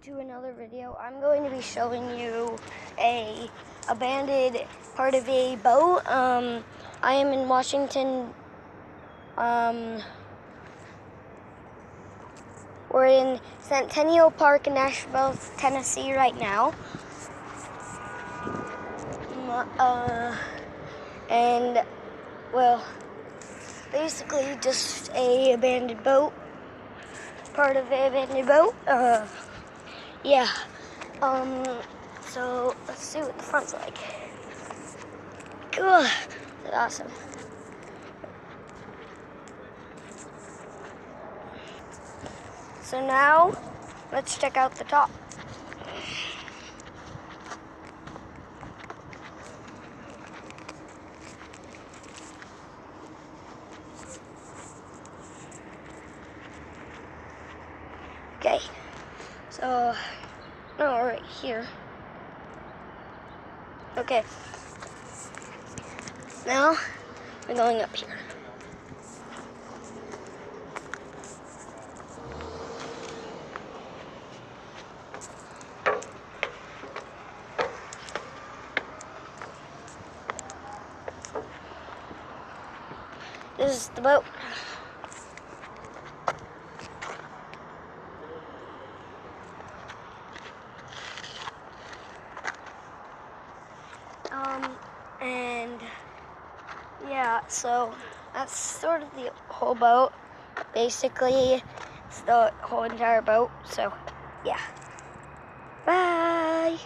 to another video. I'm going to be showing you a abandoned part of a boat. I am in Washington. We're in Centennial Park in Nashville, Tennessee right now. And well, basically just a abandoned boat. Part of an abandoned boat. Yeah. So let's see what the front's like. Cool. That's awesome. So now let's check out the top. Okay, so right here. Okay, now we're going up here. This is the boat. And yeah, so that's sort of the whole boat. Basically, it's the whole entire boat. So yeah. Bye.